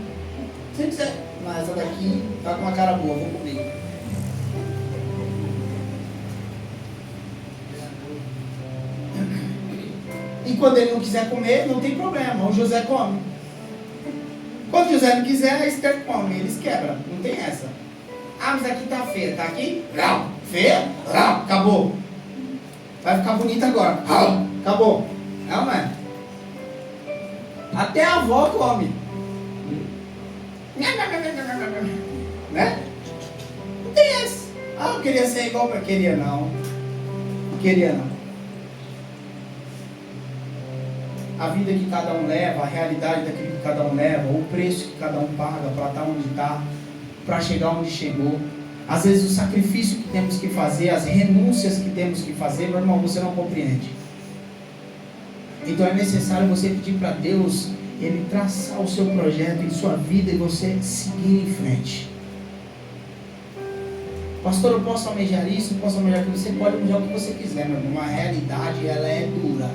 Se ele quiser, mas essa daqui está com uma cara boa, vou comer. E quando ele não quiser comer, não tem problema, o José come. Quando o José não quiser, a Esther come, eles quebram, não tem essa. Ah, mas aqui tá feia, tá aqui? Não, feia? Não, acabou. Vai ficar bonita agora. Acabou. Não é? Até a avó come. Né? Não tem essa. Ah, eu queria ser igual para queria não. Não queria não. A vida que cada um leva, a realidade daquilo que cada um leva, o preço que cada um paga para estar onde está, para chegar onde chegou. Às vezes o sacrifício que temos que fazer, as renúncias que temos que fazer, meu irmão, você não compreende. Então é necessário você pedir para Deus, Ele traçar o seu projeto em sua vida e você seguir em frente. Pastor, eu posso almejar isso, eu posso almejar aquilo. Você pode almejar o que você quiser, meu irmão. A realidade, ela é dura.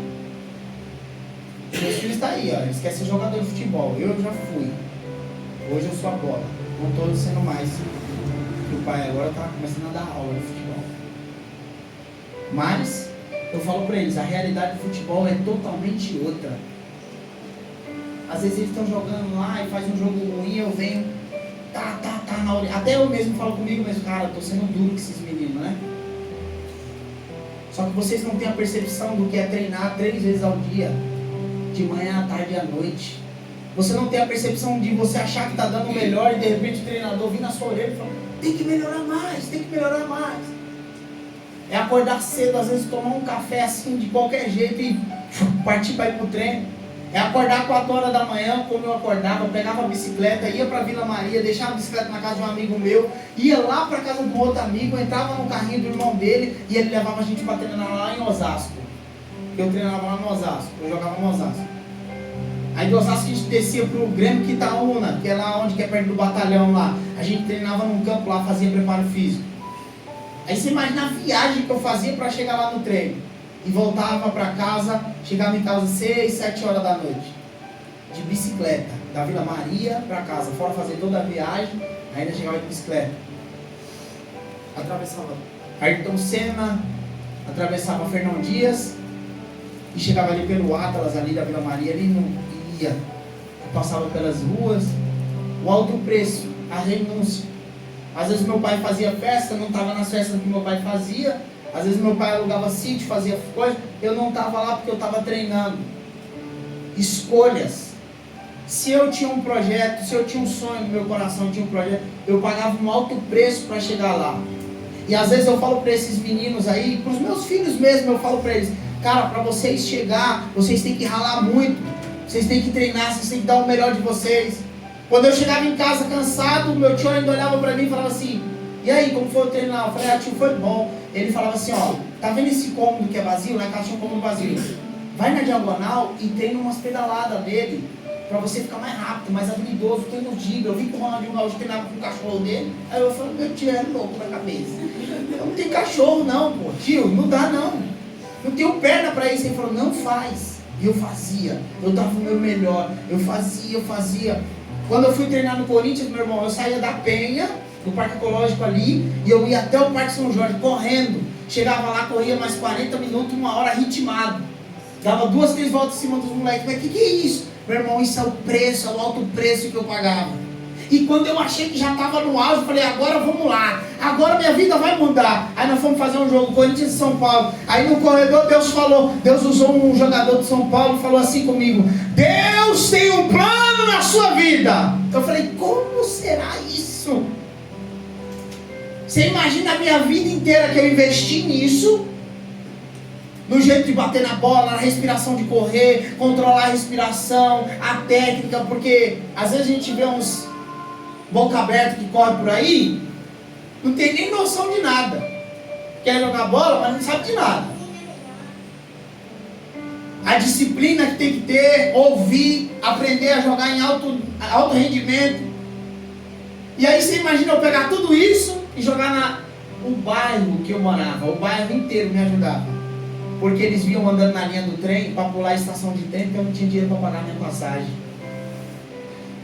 Meus filhos estão aí, ó. Eles querem ser jogador de futebol. Eu já fui. Hoje eu sou a bola. Não estou sendo mais. O pai agora está começando a dar aula de futebol. Mas eu falo para eles, a realidade do futebol é totalmente outra. Às vezes eles estão jogando lá e faz um jogo ruim, eu venho, tá na hora. Até eu mesmo falo comigo mesmo, cara, eu tô sendo duro com esses meninos, né? Só que vocês não têm a percepção do que é treinar 3 vezes ao dia, de manhã, à tarde e à noite. Você não tem a percepção de você achar que está dando o melhor e de repente o treinador vir na sua orelha e falar, tem que melhorar mais, tem que melhorar mais. É acordar cedo, às vezes tomar um café assim de qualquer jeito e partir para ir para o treino. É acordar 4 horas da manhã, como eu acordava, eu pegava a bicicleta, ia para Vila Maria, deixava a bicicleta na casa de um amigo meu, ia lá para casa de um outro amigo, entrava no carrinho do irmão dele e ele levava a gente para treinar lá em Osasco. Eu treinava lá no Osasco, eu jogava no Osasco. Aí do Osasco a gente descia pro Grêmio Quitaúna, que é lá onde que é perto do batalhão lá. A gente treinava num campo lá, fazia preparo físico. Aí você imagina a viagem que eu fazia para chegar lá no treino. E voltava para casa, chegava em casa 6, 7 horas da noite. De bicicleta, da Vila Maria para casa. Fora fazer toda a viagem, ainda chegava de bicicleta. Atravessava Ayrton Senna, atravessava Fernão Dias e chegava ali pelo Atlas, ali da Vila Maria, ali no... Eu passava pelas ruas, o alto preço, a renúncia. Às vezes meu pai fazia festa, não estava nas festas que meu pai fazia. Às vezes meu pai alugava sítio, fazia coisa, eu não estava lá porque eu estava treinando. Escolhas. Se eu tinha um projeto, se eu tinha um sonho no meu coração, eu tinha um projeto, eu pagava um alto preço para chegar lá. E às vezes eu falo para esses meninos aí, para os meus filhos mesmo, eu falo para eles, cara, para vocês chegar, vocês têm que ralar muito. Vocês têm que treinar, vocês têm que dar o melhor de vocês. Quando eu chegava em casa cansado, meu tio ainda olhava para mim e falava assim, e aí, como foi o treino lá? Eu falei, tio, foi bom. Ele falava assim, ó, tá vendo esse cômodo que é vazio? Lá em casa tinha um cômodo vazio. Vai na diagonal e treina umas pedaladas dele, para você ficar mais rápido, mais habilidoso, treino giga. Eu vi que o Ronaldinho Gaúcho treinava com o cachorro dele, aí eu falei, meu tio é louco na cabeça. Eu não tenho cachorro não, pô, tio, não dá não. Não tenho perna para isso. Ele falou, não faz. E eu fazia, eu dava o meu melhor, eu fazia. Quando eu fui treinar no Corinthians, meu irmão, eu saía da Penha, do Parque Ecológico ali, e eu ia até o Parque São Jorge, correndo. Chegava lá, corria mais 40 minutos, 1 hora, ritmado. Dava 2, 3 voltas em cima dos moleques. Mas que é isso? Meu irmão, isso é o preço, é o alto preço que eu pagava. E quando eu achei que já estava no auge, eu falei, agora vamos lá, agora minha vida vai mudar. Aí nós fomos fazer um jogo, Corinthians e São Paulo. Aí no corredor Deus falou, Deus usou um jogador de São Paulo e falou assim comigo, Deus tem um plano na sua vida. Eu falei, como será isso? Você imagina a minha vida inteira que eu investi nisso, no jeito de bater na bola, na respiração de correr, controlar a respiração, a técnica, porque às vezes a gente vê uns boca aberta que corre por aí, não tem nem noção de nada. Quer jogar bola, mas não sabe de nada. A disciplina que tem que ter, ouvir, aprender a jogar em alto rendimento. E aí você imagina eu pegar tudo isso e jogar o bairro que eu morava, o bairro inteiro me ajudava. Porque eles vinham andando na linha do trem para pular a estação de trem, porque eu não tinha dinheiro para pagar minha passagem.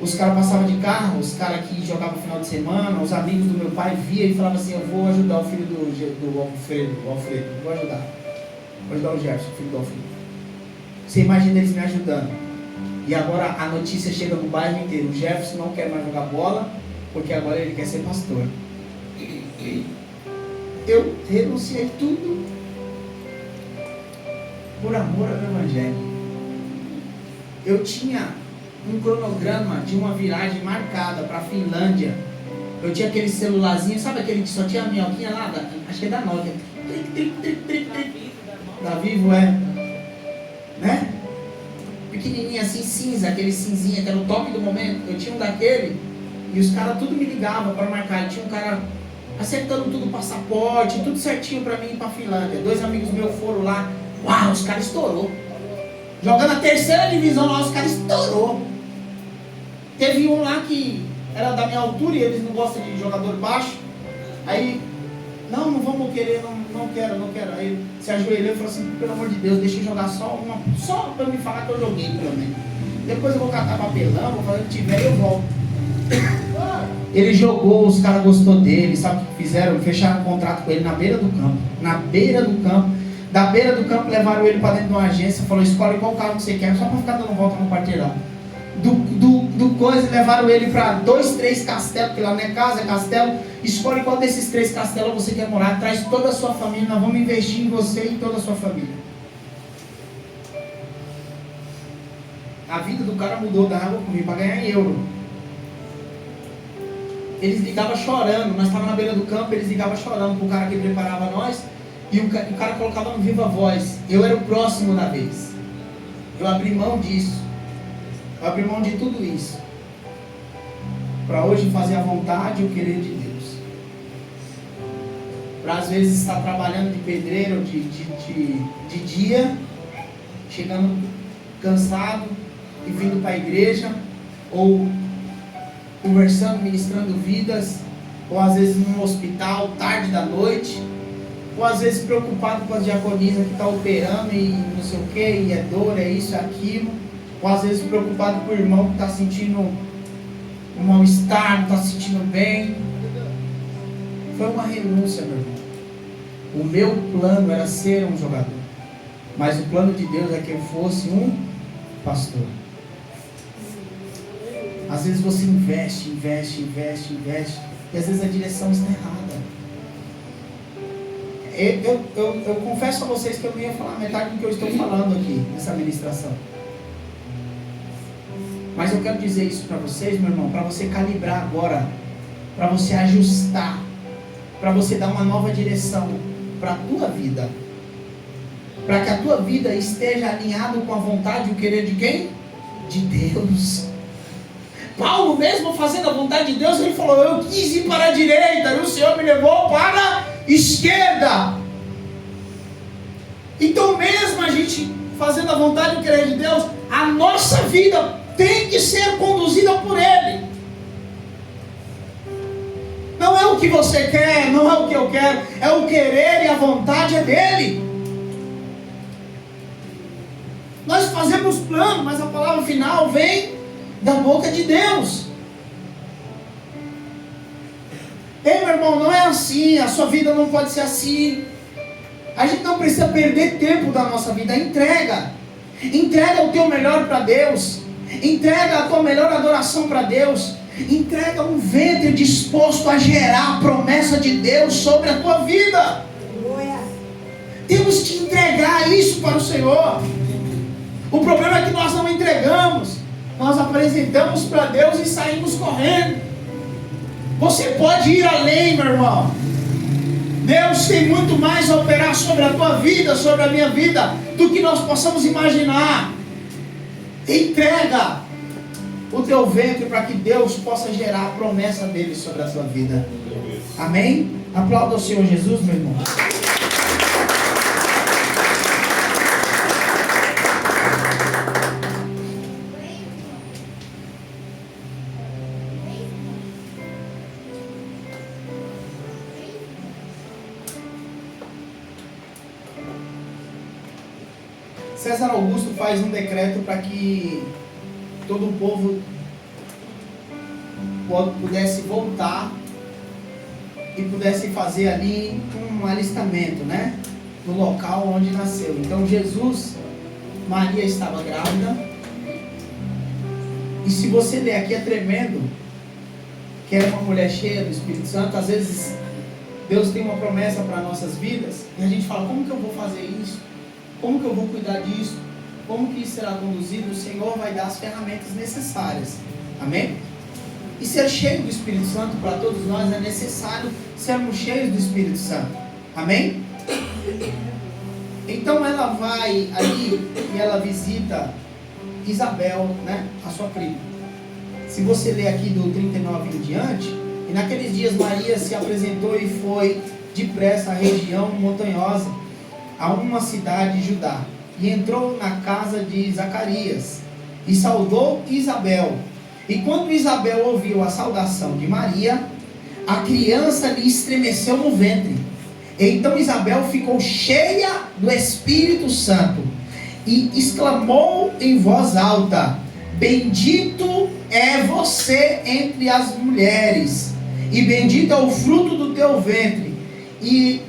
Os caras passavam de carro, os caras que jogavam no final de semana, os amigos do meu pai via e falavam assim, eu vou ajudar o filho do Alfredo, vou ajudar o Gerson, filho do Alfredo. Você imagina eles me ajudando. E agora a notícia chega no bairro inteiro, o Jefferson não quer mais jogar bola, porque agora ele quer ser pastor. Eu renunciei tudo por amor ao Evangelho. Eu tinha um cronograma de uma viagem marcada para a Finlândia. Eu tinha aquele celularzinho, sabe aquele que só tinha a minhoquinha lá? Acho que é da Nokia. Da Vivo, né? Pequenininho assim, cinza, aquele cinzinha que era o top do momento. Eu tinha um daquele e os caras tudo me ligavam para marcar. E tinha um cara acertando tudo, passaporte, tudo certinho para mim ir para a Finlândia. 2 amigos meus foram lá. Uau, os caras estourou. Jogando a 3ª divisão lá, os caras estourou. Teve um lá que era da minha altura e eles não gostam de jogador baixo. Aí, não vamos querer, não quero. Aí se ajoelhou e falou assim, pelo amor de Deus, deixa eu jogar só para me falar que eu joguei, pelo menos. Depois eu vou catar papelão, vou fazer o que tiver e eu volto. Ele jogou, os caras gostou dele, sabe o que fizeram? Fecharam um contrato com ele na beira do campo. Da beira do campo levaram ele para dentro de uma agência, falou, escolhe qual carro que você quer, só para ficar dando volta no quarteirão. do coisa, levaram ele para 2, 3 castelos, porque lá não é casa, é castelo. Escolhe qual desses 3 castelos você quer morar, traz toda a sua família, nós vamos investir em você e toda a sua família. A vida do cara mudou da água comigo para ganhar em euro. Eles ligavam chorando, nós estávamos na beira do campo, eles ligavam chorando para o cara que preparava nós, e o cara colocava no viva voz. Eu era o próximo da vez. Eu abri mão disso. Eu abri mão de tudo isso para hoje fazer a vontade e o querer de Deus. Para às vezes estar trabalhando de pedreiro de dia, chegando cansado e vindo para a igreja, ou conversando, ministrando vidas, ou às vezes num hospital, tarde da noite, ou às vezes preocupado com as diaconisas que está operando e não sei o que, e é dor, é isso, é aquilo, ou às vezes preocupado com o irmão que está sentindo um mal-estar, não está se sentindo bem. Foi uma renúncia, meu irmão. O meu plano era ser um jogador, mas o plano de Deus é que eu fosse um pastor. Às vezes você investe, e às vezes a direção está errada. Eu confesso a vocês que eu não ia falar metade do que eu estou falando aqui nessa ministração. Mas eu quero dizer isso para vocês, meu irmão, para você calibrar agora, para você ajustar, para você dar uma nova direção para a tua vida, para que a tua vida esteja alinhada com a vontade e o querer de quem? De Deus. Paulo, mesmo fazendo a vontade de Deus, ele falou: eu quis ir para a direita e o Senhor me levou para a esquerda. Então, mesmo a gente fazendo a vontade e o querer de Deus, a nossa vida tem que ser conduzida por Ele. Não é o que você quer, não é o que eu quero, é o querer e a vontade é dele. Nós fazemos plano, mas a palavra final vem da boca de Deus. Ei, meu irmão, não é assim, a sua vida não pode ser assim. A gente não precisa perder tempo da nossa vida. Entrega o teu melhor para Deus, entrega a tua melhor adoração para Deus, entrega um ventre disposto a gerar a promessa de Deus sobre a tua vida. Temos que entregar isso para o Senhor. O problema é que nós não entregamos. Nós apresentamos para Deus e saímos correndo. Você pode ir além, meu irmão. Deus tem muito mais a operar sobre a tua vida, sobre a minha vida, do que nós possamos imaginar. Entrega o teu ventre para que Deus possa gerar a promessa dele sobre a tua vida. Amém? Aplauda o Senhor Jesus, meu irmão. César Augusto faz um decreto para que todo o povo pudesse voltar e pudesse fazer ali um alistamento, né? No local onde nasceu. Então Jesus, Maria estava grávida. E se você ler aqui é tremendo, que era uma mulher cheia do Espírito Santo. Às vezes Deus tem uma promessa para nossas vidas e a gente fala: como que eu vou fazer isso? Como que eu vou cuidar disso? Como que isso será conduzido? O Senhor vai dar as ferramentas necessárias. Amém? E ser cheio do Espírito Santo para todos nós é necessário sermos cheios do Espírito Santo. Amém? Então ela vai ali e ela visita Isabel, né? A sua prima. Se você ler aqui do 39 em diante, e naqueles dias Maria se apresentou e foi depressa à região montanhosa, a uma cidade de Judá, e entrou na casa de Zacarias e saudou Isabel. E quando Isabel ouviu a saudação de Maria, a criança lhe estremeceu no ventre. Então Isabel ficou cheia do Espírito Santo e exclamou em voz alta: bendito é você entre as mulheres, e bendito é o fruto do teu ventre, e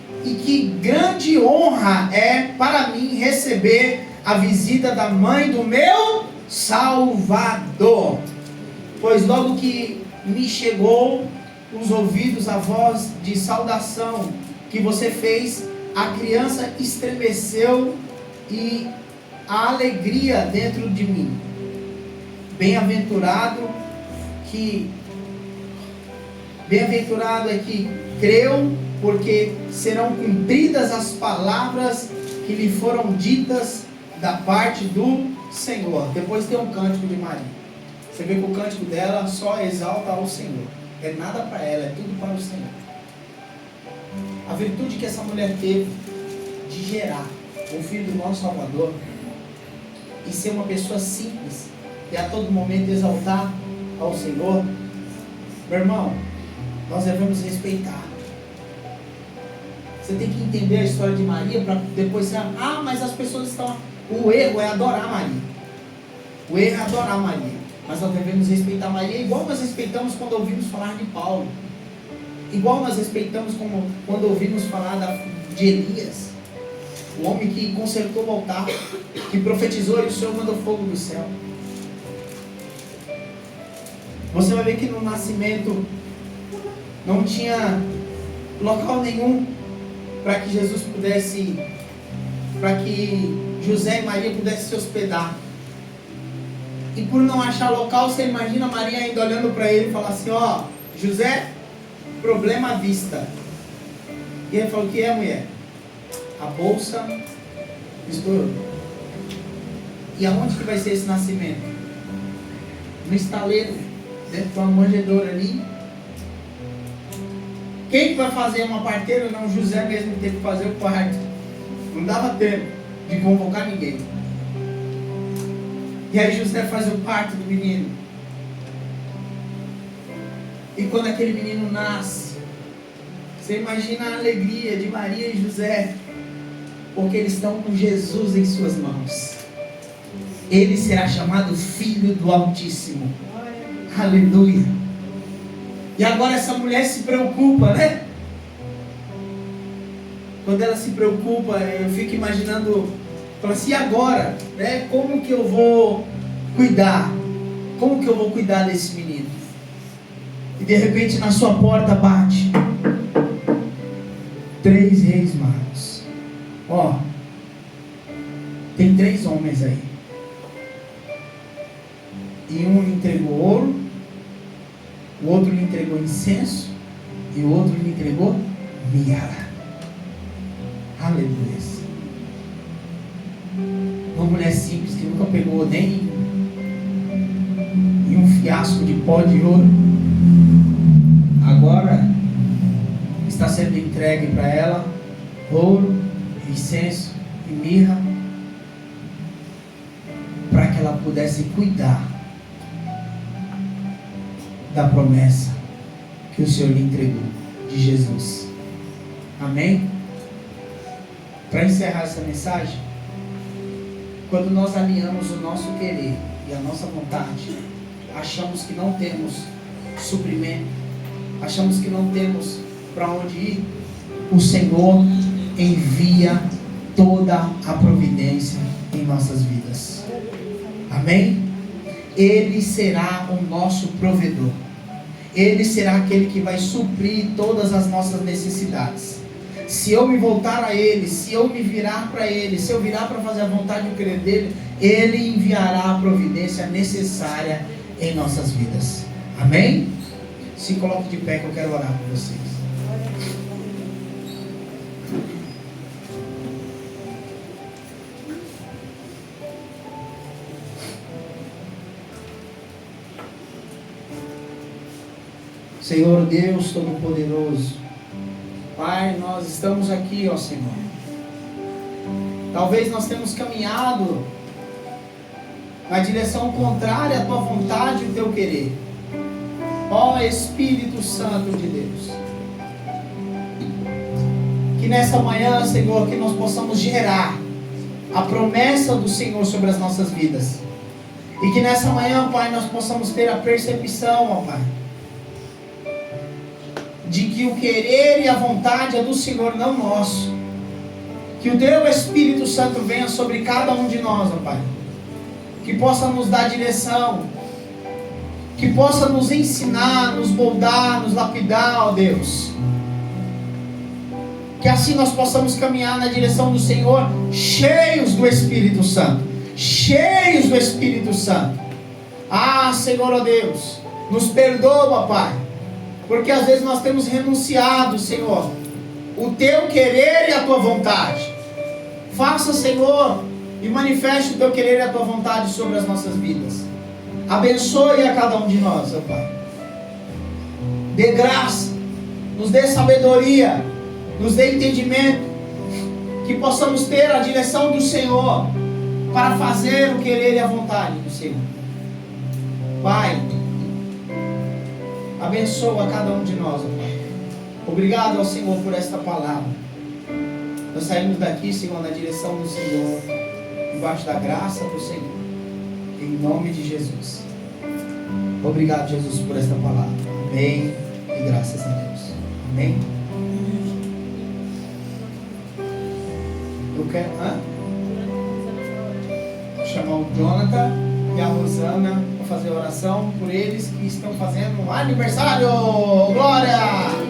que grande honra é para mim receber a visita da mãe do meu Salvador. Pois logo que me chegou os ouvidos a voz de saudação que você fez, a criança estremeceu e a alegria dentro de mim. Bem-aventurado é que creu, porque serão cumpridas as palavras que lhe foram ditas da parte do Senhor. Depois tem um cântico de Maria. Você vê que o cântico dela só exalta ao Senhor. É nada para ela, é tudo para o Senhor. A virtude que essa mulher teve de gerar o Filho do nosso Salvador e ser uma pessoa simples e a todo momento exaltar ao Senhor, meu irmão, nós devemos respeitar. Você tem que entender a história de Maria para depois ser, mas as pessoas estão... O erro é adorar Maria. O erro é adorar Maria. Mas nós devemos respeitar Maria igual nós respeitamos quando ouvimos falar de Paulo. Igual nós respeitamos quando ouvimos falar de Elias. O homem que consertou o altar, que profetizou e o Senhor mandou fogo do céu. Você vai ver que no nascimento não tinha local nenhum para que Jesus pudesse, para que José e Maria pudessem se hospedar. E por não achar local, você imagina Maria ainda olhando para ele e falar assim, José, problema à vista. E ele falou, o que é, mulher? A bolsa estourou. E aonde que vai ser esse nascimento? No estaleiro, dentro de uma manjedoura ali. Quem que vai fazer uma parteira? Não, José mesmo teve que fazer o parto. Não dava tempo de convocar ninguém. E aí José faz o parto do menino. E quando aquele menino nasce, você imagina a alegria de Maria e José, porque eles estão com Jesus em suas mãos. Ele será chamado Filho do Altíssimo. Aleluia. E agora essa mulher se preocupa, né? Quando ela se preocupa, eu fico imaginando, fala assim, e agora? Né? Como que eu vou cuidar? Como que eu vou cuidar desse menino? E de repente na sua porta bate 3 reis magos. Tem 3 homens aí. E um lhe entregou ouro, o outro lhe entregou incenso e o outro lhe entregou mirra. Aleluia. Uma mulher simples que nunca pegou nem um fiasco de pó de ouro, agora está sendo entregue para ela ouro, incenso e mirra, para que ela pudesse cuidar da promessa que o Senhor lhe entregou, de Jesus. Amém? Para encerrar essa mensagem, quando nós alinhamos o nosso querer e a nossa vontade, achamos que não temos suprimento, achamos que não temos para onde ir, o Senhor envia toda a providência em nossas vidas. Amém? Ele será o nosso provedor. Ele será aquele que vai suprir todas as nossas necessidades. Se eu me voltar a Ele, se eu me virar para Ele, se eu virar para fazer a vontade e o querer dEle, Ele enviará a providência necessária em nossas vidas. Amém? Se coloque de pé que eu quero orar por vocês. Senhor Deus Todo-Poderoso, Pai, nós estamos aqui, ó Senhor. Talvez nós temos caminhado na direção contrária à Tua vontade e o Teu querer. Ó Espírito Santo de Deus, que nessa manhã, Senhor, que nós possamos gerar a promessa do Senhor sobre as nossas vidas. E que nessa manhã, Pai, nós possamos ter a percepção, ó Pai, de que o querer e a vontade é do Senhor, não nosso. Que o Teu Espírito Santo venha sobre cada um de nós, ó Pai. que possa nos dar direção, que possa nos ensinar, nos moldar, nos lapidar, ó Deus. Que assim nós possamos caminhar na direção do Senhor, cheios do Espírito Santo. Cheios do Espírito Santo. Ah, Senhor, ó Deus, nos perdoa, Pai, porque às vezes nós temos renunciado, Senhor, o Teu querer e a Tua vontade. Faça, Senhor, e manifeste o Teu querer e a Tua vontade sobre as nossas vidas. Abençoe a cada um de nós, ó Pai. Dê graça, nos dê sabedoria, nos dê entendimento, que possamos ter a direção do Senhor para fazer o querer e a vontade do Senhor. Pai, abençoa cada um de nós, ó Pai. Obrigado ao Senhor por esta palavra. Nós saímos daqui, Senhor, na direção do Senhor, debaixo da graça do Senhor, em nome de Jesus. Obrigado, Jesus, por esta palavra. Amém e graças a Deus. Amém. Eu quero chamar o Jonathan e a Rosana para fazer oração por eles que estão fazendo um aniversário. Glória!